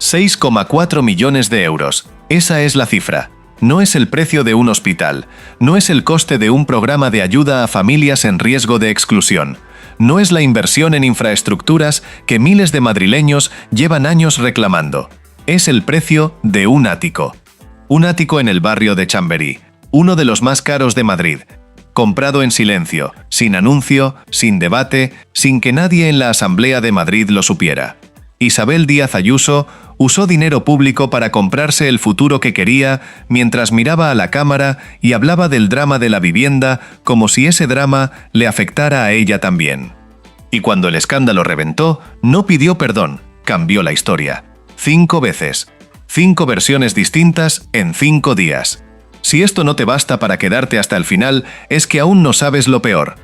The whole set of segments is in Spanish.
6,4 millones de euros. Esa es la cifra. No es el precio de un hospital, no es el coste de un programa de ayuda a familias en riesgo de exclusión, no es la inversión en infraestructuras que miles de madrileños llevan años reclamando. Es el precio de un ático. Un ático en el barrio de Chamberí, uno de los más caros de Madrid, comprado en silencio, sin anuncio, sin debate, sin que nadie en la Asamblea de Madrid lo supiera. Isabel Díaz Ayuso usó dinero público para comprarse el futuro que quería mientras miraba a la cámara y hablaba del drama de la vivienda como si ese drama le afectara a ella también. Y cuando el escándalo reventó, no pidió perdón, cambió la historia. 5 veces. 5 versiones distintas en 5 días. Si esto no te basta para quedarte hasta el final, es que aún no sabes lo peor.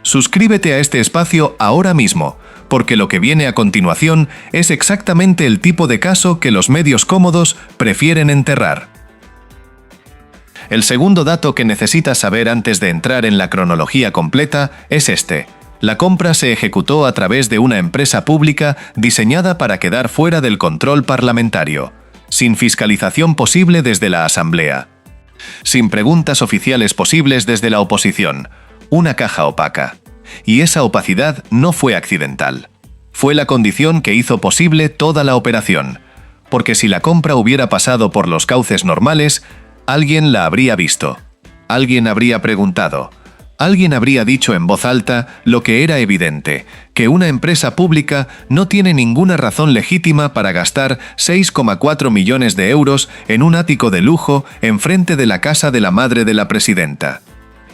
Suscríbete a este espacio ahora mismo, porque lo que viene a continuación es exactamente el tipo de caso que los medios cómodos prefieren enterrar. El segundo dato que necesitas saber antes de entrar en la cronología completa es este. La compra se ejecutó a través de una empresa pública diseñada para quedar fuera del control parlamentario, sin fiscalización posible desde la Asamblea, sin preguntas oficiales posibles desde la oposición, una caja opaca. Y esa opacidad no fue accidental. Fue la condición que hizo posible toda la operación, porque si la compra hubiera pasado por los cauces normales, alguien la habría visto, alguien habría preguntado, alguien habría dicho en voz alta lo que era evidente, que una empresa pública no tiene ninguna razón legítima para gastar 6,4 millones de euros en un ático de lujo enfrente de la casa de la madre de la presidenta.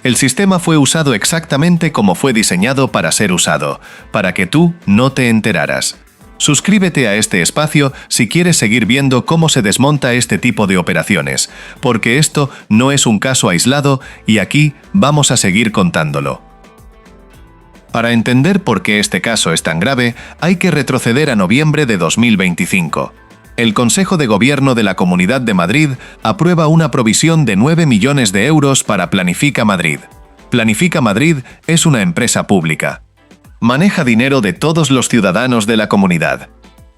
El sistema fue usado exactamente como fue diseñado para ser usado, para que tú no te enteraras. Suscríbete a este espacio si quieres seguir viendo cómo se desmonta este tipo de operaciones, porque esto no es un caso aislado y aquí vamos a seguir contándolo. Para entender por qué este caso es tan grave, hay que retroceder a noviembre de 2025. El Consejo de Gobierno de la Comunidad de Madrid aprueba una provisión de 9 millones de euros para Planifica Madrid. Planifica Madrid es una empresa pública. Maneja dinero de todos los ciudadanos de la comunidad,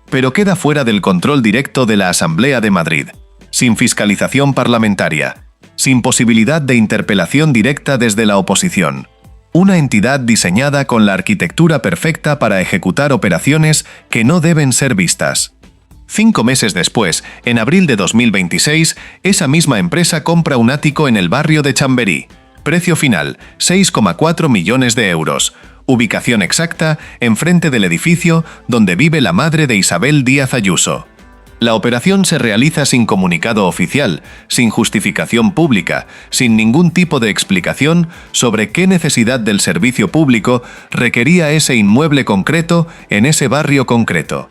pero queda fuera del control directo de la Asamblea de Madrid, sin fiscalización parlamentaria, sin posibilidad de interpelación directa desde la oposición. Una entidad diseñada con la arquitectura perfecta para ejecutar operaciones que no deben ser vistas. 5 meses después, en abril de 2026, esa misma empresa compra un ático en el barrio de Chamberí. Precio final, 6,4 millones de euros. Ubicación exacta, enfrente del edificio donde vive la madre de Isabel Díaz Ayuso. La operación se realiza sin comunicado oficial, sin justificación pública, sin ningún tipo de explicación sobre qué necesidad del servicio público requería ese inmueble concreto en ese barrio concreto.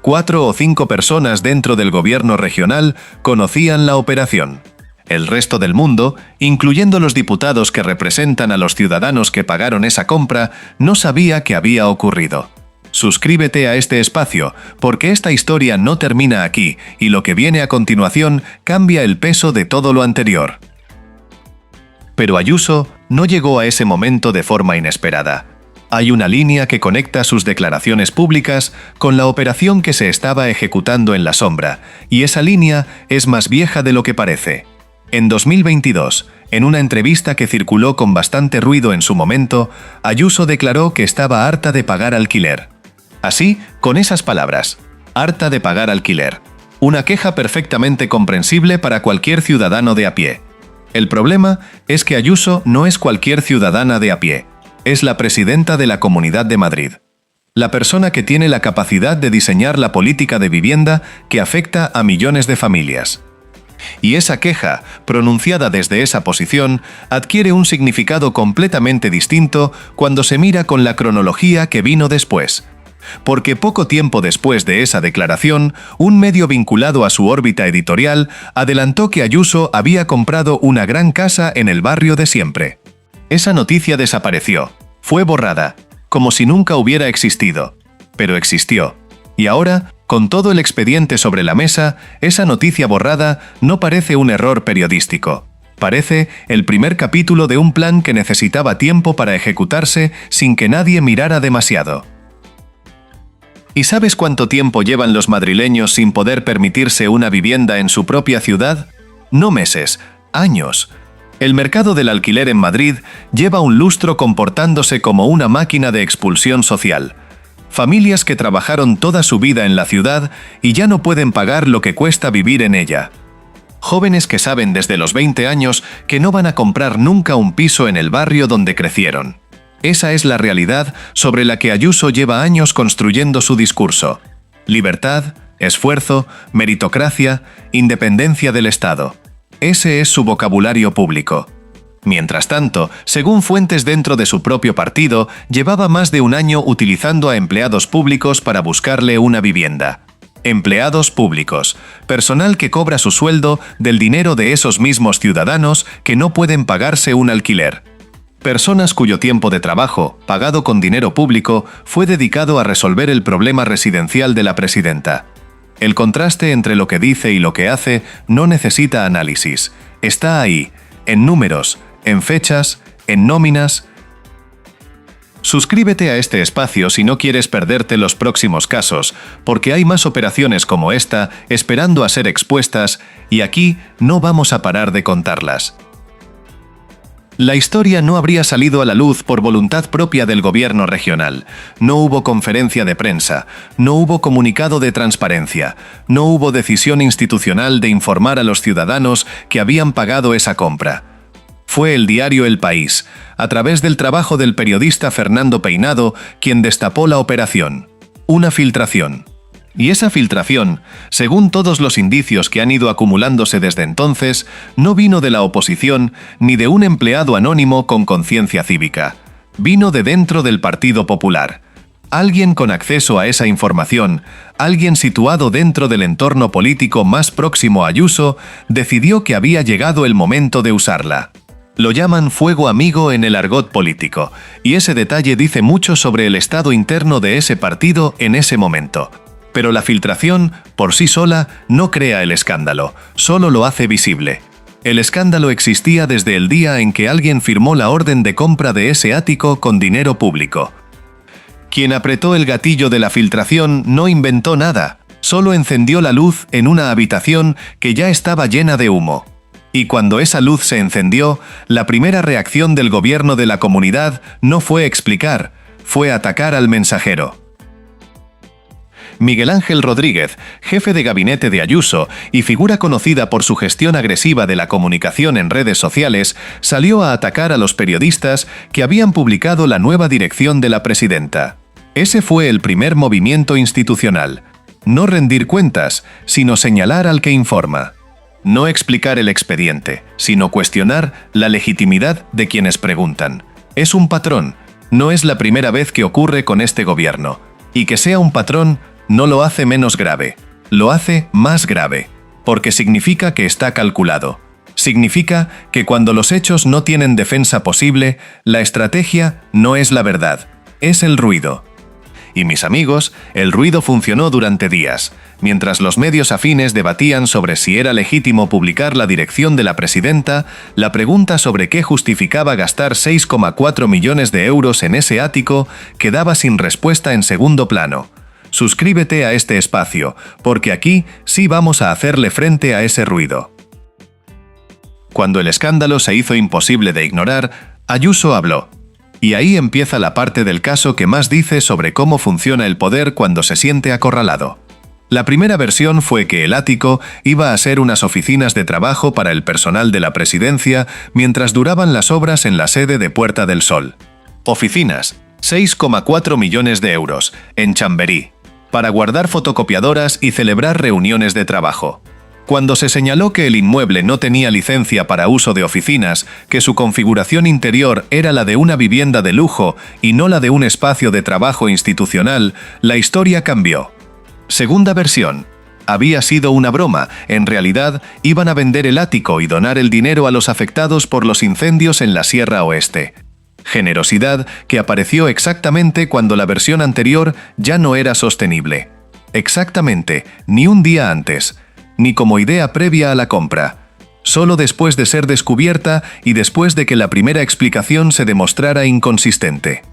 4 o 5 personas dentro del gobierno regional conocían la operación. El resto del mundo, incluyendo los diputados que representan a los ciudadanos que pagaron esa compra, no sabía qué había ocurrido. Suscríbete a este espacio, porque esta historia no termina aquí y lo que viene a continuación cambia el peso de todo lo anterior. Pero Ayuso no llegó a ese momento de forma inesperada. Hay una línea que conecta sus declaraciones públicas con la operación que se estaba ejecutando en la sombra, y esa línea es más vieja de lo que parece. En 2022, en una entrevista que circuló con bastante ruido en su momento, Ayuso declaró que estaba harta de pagar alquiler. Así, con esas palabras, harta de pagar alquiler. Una queja perfectamente comprensible para cualquier ciudadano de a pie. El problema es que Ayuso no es cualquier ciudadana de a pie. Es la presidenta de la Comunidad de Madrid. La persona que tiene la capacidad de diseñar la política de vivienda que afecta a millones de familias. Y esa queja, pronunciada desde esa posición, adquiere un significado completamente distinto cuando se mira con la cronología que vino después. Porque poco tiempo después de esa declaración, un medio vinculado a su órbita editorial adelantó que Ayuso había comprado una gran casa en el barrio de siempre. Esa noticia desapareció, fue borrada, como si nunca hubiera existido, pero existió. Y ahora, con todo el expediente sobre la mesa, esa noticia borrada no parece un error periodístico. Parece el primer capítulo de un plan que necesitaba tiempo para ejecutarse sin que nadie mirara demasiado. ¿Y sabes cuánto tiempo llevan los madrileños sin poder permitirse una vivienda en su propia ciudad? No meses, años. El mercado del alquiler en Madrid lleva un lustro comportándose como una máquina de expulsión social. Familias que trabajaron toda su vida en la ciudad y ya no pueden pagar lo que cuesta vivir en ella. Jóvenes que saben desde los 20 años que no van a comprar nunca un piso en el barrio donde crecieron. Esa es la realidad sobre la que Ayuso lleva años construyendo su discurso. Libertad, esfuerzo, meritocracia, independencia del Estado. Ese es su vocabulario público. Mientras tanto, según fuentes dentro de su propio partido, llevaba más de un año utilizando a empleados públicos para buscarle una vivienda. Empleados públicos, personal que cobra su sueldo del dinero de esos mismos ciudadanos que no pueden pagarse un alquiler. Personas cuyo tiempo de trabajo, pagado con dinero público, fue dedicado a resolver el problema residencial de la presidenta. El contraste entre lo que dice y lo que hace no necesita análisis. Está ahí, en números, en fechas, en nóminas. Suscríbete a este espacio si no quieres perderte los próximos casos, porque hay más operaciones como esta esperando a ser expuestas y aquí no vamos a parar de contarlas. La historia no habría salido a la luz por voluntad propia del gobierno regional. No hubo conferencia de prensa, no hubo comunicado de transparencia, no hubo decisión institucional de informar a los ciudadanos que habían pagado esa compra. Fue el diario El País, a través del trabajo del periodista Fernando Peinado, quien destapó la operación. Una filtración. Y esa filtración, según todos los indicios que han ido acumulándose desde entonces, no vino de la oposición ni de un empleado anónimo con conciencia cívica. Vino de dentro del Partido Popular. Alguien con acceso a esa información, alguien situado dentro del entorno político más próximo a Ayuso, decidió que había llegado el momento de usarla. Lo llaman fuego amigo en el argot político, y ese detalle dice mucho sobre el estado interno de ese partido en ese momento. Pero la filtración, por sí sola, no crea el escándalo, solo lo hace visible. El escándalo existía desde el día en que alguien firmó la orden de compra de ese ático con dinero público. Quien apretó el gatillo de la filtración no inventó nada, solo encendió la luz en una habitación que ya estaba llena de humo. Y cuando esa luz se encendió, la primera reacción del gobierno de la comunidad no fue explicar, fue atacar al mensajero. Miguel Ángel Rodríguez, jefe de gabinete de Ayuso y figura conocida por su gestión agresiva de la comunicación en redes sociales, salió a atacar a los periodistas que habían publicado la nueva dirección de la presidenta. Ese fue el primer movimiento institucional. No rendir cuentas, sino señalar al que informa. No explicar el expediente, sino cuestionar la legitimidad de quienes preguntan. Es un patrón. No es la primera vez que ocurre con este gobierno. Y que sea un patrón no lo hace menos grave, lo hace más grave, porque significa que está calculado. Significa que cuando los hechos no tienen defensa posible, la estrategia no es la verdad, es el ruido. Y mis amigos, el ruido funcionó durante días, mientras los medios afines debatían sobre si era legítimo publicar la dirección de la presidenta, la pregunta sobre qué justificaba gastar 6,4 millones de euros en ese ático quedaba sin respuesta en segundo plano. Suscríbete a este espacio, porque aquí sí vamos a hacerle frente a ese ruido. Cuando el escándalo se hizo imposible de ignorar, Ayuso habló. Y ahí empieza la parte del caso que más dice sobre cómo funciona el poder cuando se siente acorralado. La primera versión fue que el ático iba a ser unas oficinas de trabajo para el personal de la presidencia mientras duraban las obras en la sede de Puerta del Sol. Oficinas, 6,4 millones de euros, en Chamberí, para guardar fotocopiadoras y celebrar reuniones de trabajo. Cuando se señaló que el inmueble no tenía licencia para uso de oficinas, que su configuración interior era la de una vivienda de lujo y no la de un espacio de trabajo institucional, la historia cambió. Segunda versión. Había sido una broma, en realidad iban a vender el ático y donar el dinero a los afectados por los incendios en la Sierra Oeste. Generosidad que apareció exactamente cuando la versión anterior ya no era sostenible. Exactamente, ni un día antes, ni como idea previa a la compra. Solo después de ser descubierta y después de que la primera explicación se demostrara inconsistente.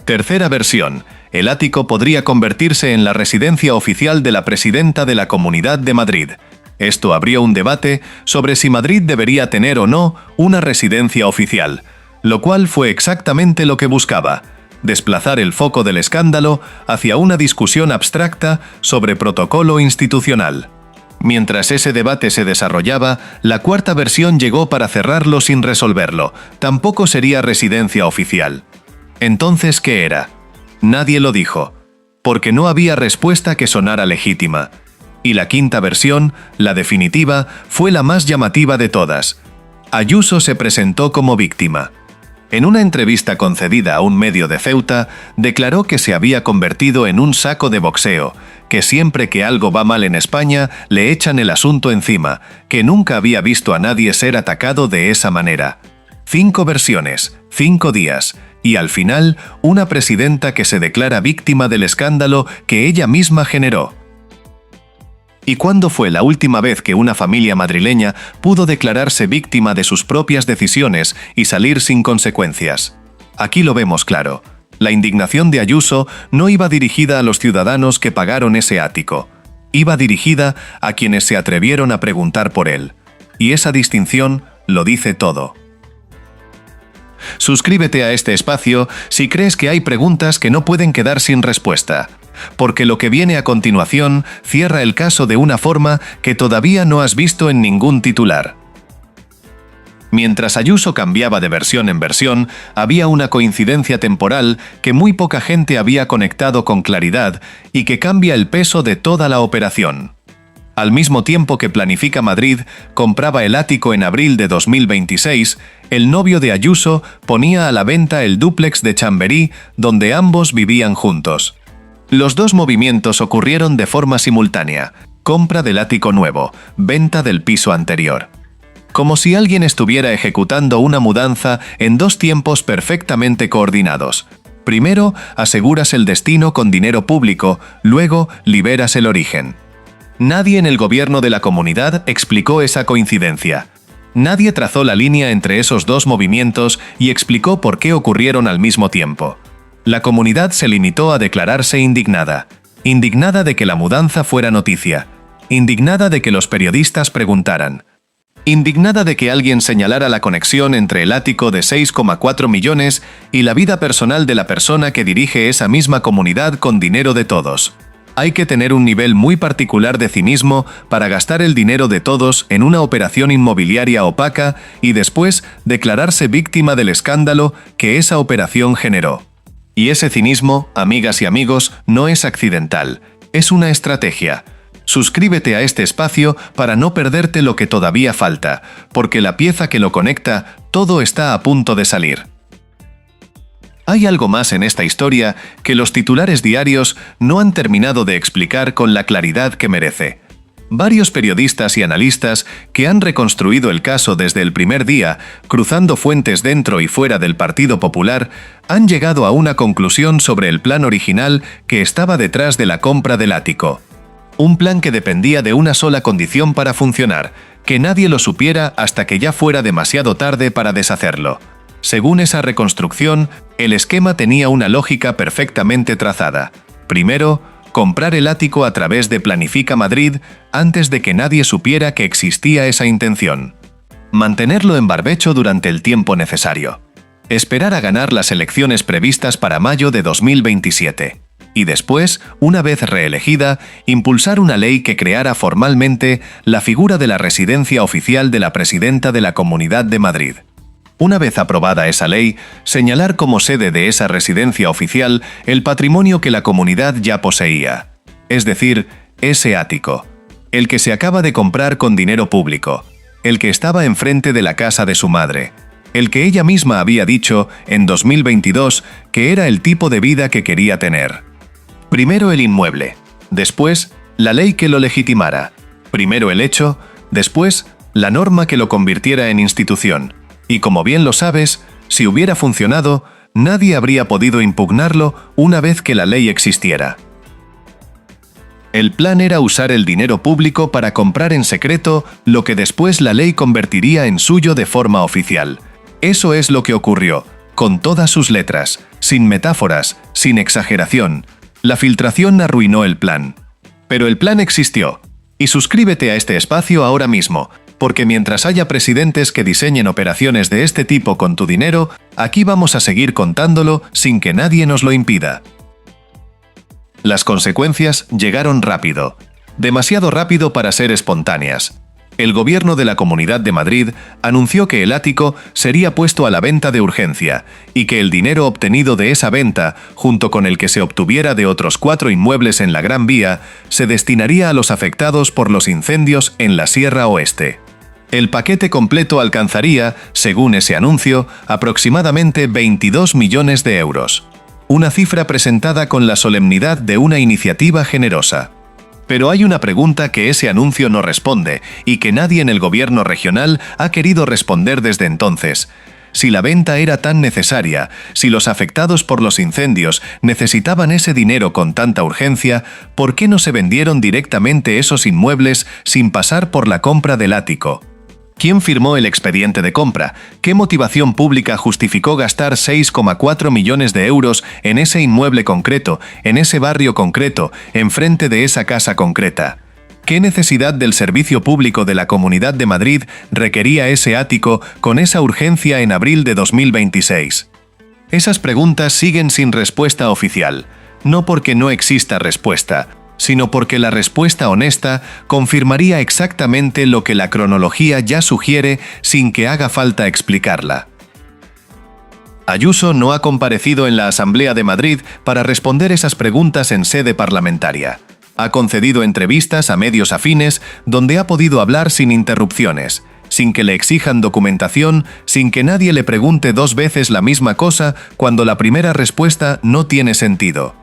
Tercera versión. el ático podría convertirse en la residencia oficial de la presidenta de la Comunidad de Madrid. Esto abrió un debate sobre si Madrid debería tener o no una residencia oficial, lo cual fue exactamente lo que buscaba: desplazar el foco del escándalo hacia una discusión abstracta sobre protocolo institucional. Mientras ese debate se desarrollaba, la cuarta versión llegó para cerrarlo sin resolverlo. Tampoco sería residencia oficial. Entonces, ¿qué era? Nadie lo dijo, porque no había respuesta que sonara legítima. Y la quinta versión, la definitiva, fue la más llamativa de todas. Ayuso se presentó como víctima. En una entrevista concedida a un medio de Ceuta, declaró que se había convertido en un saco de boxeo, que siempre que algo va mal en España le echan el asunto encima, que nunca había visto a nadie ser atacado de esa manera. 5 versiones, 5 días, y al final, una presidenta que se declara víctima del escándalo que ella misma generó. ¿Y cuándo fue la última vez que una familia madrileña pudo declararse víctima de sus propias decisiones y salir sin consecuencias? Aquí lo vemos claro. La indignación de Ayuso no iba dirigida a los ciudadanos que pagaron ese ático. Iba dirigida a quienes se atrevieron a preguntar por él. Y esa distinción lo dice todo. Suscríbete a este espacio si crees que hay preguntas que no pueden quedar sin respuesta, porque lo que viene a continuación cierra el caso de una forma que todavía no has visto en ningún titular. Mientras Ayuso cambiaba de versión en versión, había una coincidencia temporal que muy poca gente había conectado con claridad y que cambia el peso de toda la operación. Al mismo tiempo que Planifica Madrid compraba el ático en abril de 2026, el novio de Ayuso ponía a la venta el dúplex de Chamberí, donde ambos vivían juntos. Los dos movimientos ocurrieron de forma simultánea: compra del ático nuevo, venta del piso anterior. Como si alguien estuviera ejecutando una mudanza en dos tiempos perfectamente coordinados. Primero, aseguras el destino con dinero público, luego liberas el origen. Nadie en el gobierno de la comunidad explicó esa coincidencia. Nadie trazó la línea entre esos dos movimientos y explicó por qué ocurrieron al mismo tiempo. La comunidad se limitó a declararse indignada. Indignada de que la mudanza fuera noticia. Indignada de que los periodistas preguntaran. Indignada de que alguien señalara la conexión entre el ático de 6,4 millones y la vida personal de la persona que dirige esa misma comunidad con dinero de todos. Hay que tener un nivel muy particular de cinismo para gastar el dinero de todos en una operación inmobiliaria opaca y después declararse víctima del escándalo que esa operación generó. Y ese cinismo, amigas y amigos, no es accidental, es una estrategia. Suscríbete a este espacio para no perderte lo que todavía falta, porque la pieza que lo conecta, todo está a punto de salir. Hay algo más en esta historia que los titulares diarios no han terminado de explicar con la claridad que merece. Varios periodistas y analistas que han reconstruido el caso desde el primer día, cruzando fuentes dentro y fuera del Partido Popular, han llegado a una conclusión sobre el plan original que estaba detrás de la compra del ático. Un plan que dependía de una sola condición para funcionar: que nadie lo supiera hasta que ya fuera demasiado tarde para deshacerlo. Según esa reconstrucción, el esquema tenía una lógica perfectamente trazada. Primero, comprar el ático a través de Planifica Madrid antes de que nadie supiera que existía esa intención. Mantenerlo en barbecho durante el tiempo necesario. Esperar a ganar las elecciones previstas para mayo de 2027. Y después, una vez reelegida, impulsar una ley que creara formalmente la figura de la residencia oficial de la presidenta de la Comunidad de Madrid. Una vez aprobada esa ley, señalar como sede de esa residencia oficial el patrimonio que la comunidad ya poseía. Es decir, ese ático. El que se acaba de comprar con dinero público. El que estaba enfrente de la casa de su madre. El que ella misma había dicho, en 2022, que era el tipo de vida que quería tener. Primero el inmueble. Después, la ley que lo legitimara. Primero el hecho, después, la norma que lo convirtiera en institución. Y como bien lo sabes, si hubiera funcionado, nadie habría podido impugnarlo una vez que la ley existiera. El plan era usar el dinero público para comprar en secreto lo que después la ley convertiría en suyo de forma oficial. Eso es lo que ocurrió, con todas sus letras, sin metáforas, sin exageración. La filtración arruinó el plan. Pero el plan existió. Y suscríbete a este espacio ahora mismo, porque mientras haya presidentes que diseñen operaciones de este tipo con tu dinero, aquí vamos a seguir contándolo sin que nadie nos lo impida. Las consecuencias llegaron rápido. Demasiado rápido para ser espontáneas. El gobierno de la Comunidad de Madrid anunció que el ático sería puesto a la venta de urgencia y que el dinero obtenido de esa venta, junto con el que se obtuviera de otros 4 inmuebles en la Gran Vía, se destinaría a los afectados por los incendios en la Sierra Oeste. El paquete completo alcanzaría, según ese anuncio, aproximadamente 22 millones de euros. Una cifra presentada con la solemnidad de una iniciativa generosa. Pero hay una pregunta que ese anuncio no responde y que nadie en el gobierno regional ha querido responder desde entonces. Si la venta era tan necesaria, si los afectados por los incendios necesitaban ese dinero con tanta urgencia, ¿por qué no se vendieron directamente esos inmuebles sin pasar por la compra del ático? ¿Quién firmó el expediente de compra? ¿Qué motivación pública justificó gastar 6,4 millones de euros en ese inmueble concreto, en ese barrio concreto, enfrente de esa casa concreta? ¿Qué necesidad del servicio público de la Comunidad de Madrid requería ese ático con esa urgencia en abril de 2026? Esas preguntas siguen sin respuesta oficial, no porque no exista respuesta, sino porque la respuesta honesta confirmaría exactamente lo que la cronología ya sugiere sin que haga falta explicarla. Ayuso no ha comparecido en la Asamblea de Madrid para responder esas preguntas en sede parlamentaria. Ha concedido entrevistas a medios afines donde ha podido hablar sin interrupciones, sin que le exijan documentación, sin que nadie le pregunte 2 veces la misma cosa cuando la primera respuesta no tiene sentido.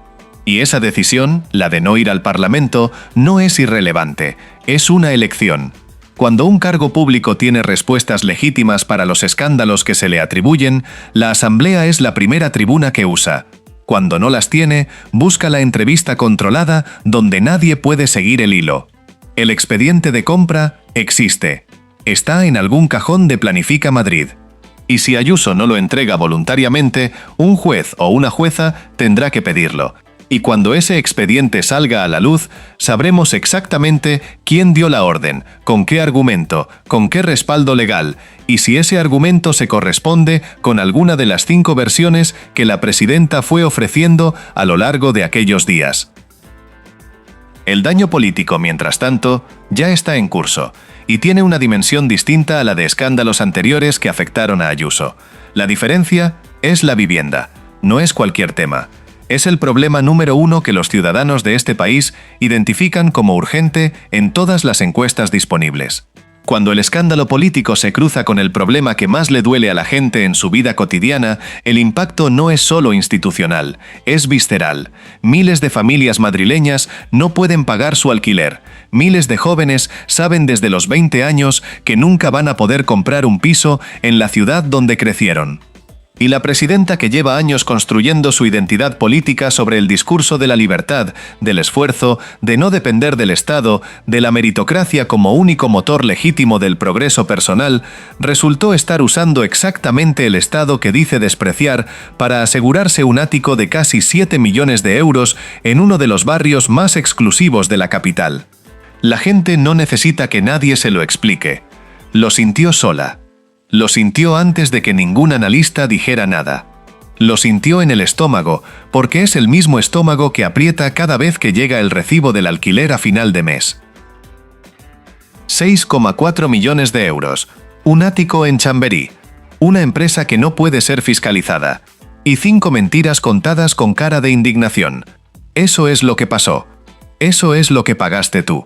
Y esa decisión, la de no ir al Parlamento, no es irrelevante, es una elección. Cuando un cargo público tiene respuestas legítimas para los escándalos que se le atribuyen, la Asamblea es la primera tribuna que usa. Cuando no las tiene, busca la entrevista controlada donde nadie puede seguir el hilo. El expediente de compra existe. Está en algún cajón de Planifica Madrid. Y si Ayuso no lo entrega voluntariamente, un juez o una jueza tendrá que pedirlo. Y cuando ese expediente salga a la luz, sabremos exactamente quién dio la orden, con qué argumento, con qué respaldo legal, y si ese argumento se corresponde con alguna de las 5 versiones que la presidenta fue ofreciendo a lo largo de aquellos días. El daño político, mientras tanto, ya está en curso, y tiene una dimensión distinta a la de escándalos anteriores que afectaron a Ayuso. La diferencia es la vivienda, no es cualquier tema. Es el problema número 1 que los ciudadanos de este país identifican como urgente en todas las encuestas disponibles. Cuando el escándalo político se cruza con el problema que más le duele a la gente en su vida cotidiana, el impacto no es solo institucional, es visceral. Miles de familias madrileñas no pueden pagar su alquiler. Miles de jóvenes saben desde los 20 años que nunca van a poder comprar un piso en la ciudad donde crecieron. Y la presidenta, que lleva años construyendo su identidad política sobre el discurso de la libertad, del esfuerzo, de no depender del Estado, de la meritocracia como único motor legítimo del progreso personal, resultó estar usando exactamente el Estado que dice despreciar para asegurarse un ático de casi 7 millones de euros en uno de los barrios más exclusivos de la capital. La gente no necesita que nadie se lo explique. Lo sintió sola. Lo sintió antes de que ningún analista dijera nada. Lo sintió en el estómago, porque es el mismo estómago que aprieta cada vez que llega el recibo del alquiler a final de mes. 6,4 millones de euros. Un ático en Chamberí. Una empresa que no puede ser fiscalizada. Y 5 mentiras contadas con cara de indignación. Eso es lo que pasó. Eso es lo que pagaste tú.